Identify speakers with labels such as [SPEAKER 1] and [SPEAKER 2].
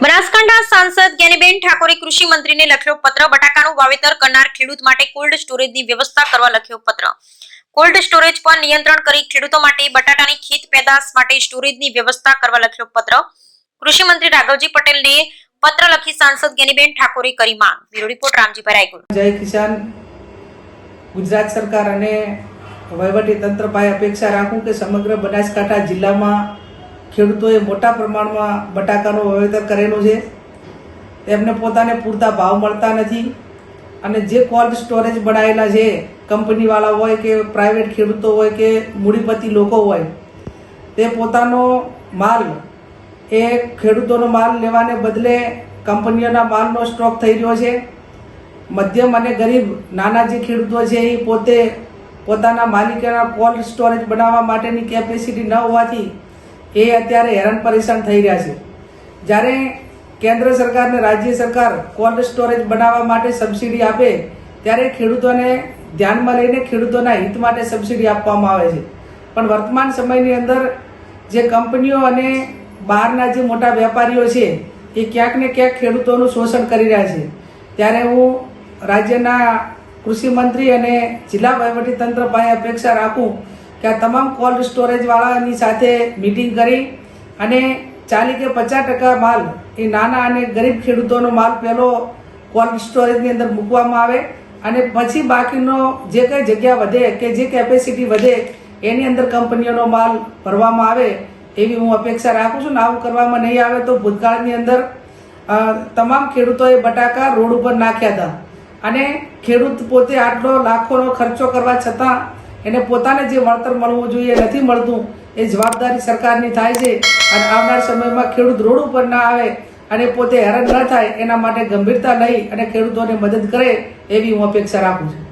[SPEAKER 1] બનાસકાંઠા સાંસદ જ્ઞાનીબેન ઠાકોરે કૃષિ મંત્રીને લખ્યો પત્ર। બટાકાનું વાવેતર કરનાર ખેડૂત માટે કોલ્ડ સ્ટોરેજની વ્યવસ્થા કરવા લખ્યો પત્ર। કોલ્ડ સ્ટોરેજ પર નિયંત્રણ કરી ખેડૂતો માટે બટાટાની ખેત પેદાશ માટે સ્ટોરેજની વ્યવસ્થા કરવા લખ્યો પત્ર। કૃષિ મંત્રી રાઘવજી પટેલને પત્ર લખી સાંસદ જ્ઞાનીબેન ઠાકોરે કરી માંગ। Bureau report Ramjibhai Raygur.
[SPEAKER 2] જય કિસાન। ગુજરાત સરકાર અને વહીવટી તંત્ર પાસે અપેક્ષા રાખું કે સમગ્ર બનાસકાંઠા જિલ્લામાં ખેડૂતોએ મોટા પ્રમાણમાં બટાકાનું વાવેતર કરેલું છે। તેમને પોતાને પૂરતા ભાવ મળતા નથી અને જે કોલ્ડ સ્ટોરેજ બનાવેલા છે કંપનીવાળા હોય કે પ્રાઇવેટ ખેડૂતો હોય કે મૂડીપતિ લોકો હોય, તે પોતાનો માલ એ ખેડૂતોનો માલ લેવાને બદલે કંપનીઓના માલનો સ્ટોક થઈ રહ્યો છે। મધ્યમ અને ગરીબ નાના જે ખેડૂતો છે એ પોતે પોતાના માલિકીના કોલ્ડ સ્ટોરેજ બનાવવા માટેની કેપેસિટી ન હોવાથી એ અત્યારે હેરાન પરેશાન થઈ રહ્યા છે। જ્યારે કેન્દ્ર સરકાર અને રાજ્ય સરકાર કોલ્ડ સ્ટોરેજ બનાવવા માટે સબસિડી આપે ત્યારે ખેડૂતોને ધ્યાનમાં લઈને ખેડૂતોના હિત માટે સબસિડી આપવામાં આવે છે, પણ વર્તમાન સમયની અંદર જે કંપનીઓ અને બહારના જે મોટા વેપારીઓ છે એ ક્યાંક ને ક્યાંક ખેડૂતોનું શોષણ કરી રહ્યા છે। ત્યારે હું રાજ્યના કૃષિ મંત્રી અને જિલ્લા વહીવટી તંત્ર પાસે અપેક્ષા રાખું કે આ તમામ કોલ્ડ સ્ટોરેજવાળાની સાથે મીટિંગ કરી અને 40 કે 50% માલ એ નાના અને ગરીબ ખેડૂતોનો માલ પહેલો કોલ્ડ સ્ટોરેજની અંદર મૂકવામાં આવે અને પછી બાકીનો જે કંઈ જગ્યા વધે કે જે કેપેસિટી વધે એની અંદર કંપનીઓનો માલ ભરવામાં આવે એવી હું અપેક્ષા રાખું છું। આવું કરવામાં નહીં આવે તો ભૂતકાળની અંદર તમામ ખેડૂતોએ બટાકા રોડ ઉપર નાખ્યા હતા અને ખેડૂત પોતે આટલો લાખોનો ખર્ચો કરવા છતાં એને પોતાને જે વળતર મળવું જોઈએ નથી મળતું। એ જવાબદારી સરકારની થાય છે અને આવનાર સમયમાં ખેડૂત રોડ ઉપર ના આવે અને પોતે હેરાન ન થાય એના માટે ગંભીરતા લઈ અને ખેડૂતોને મદદ કરે એવી હું અપેક્ષા રાખું છું।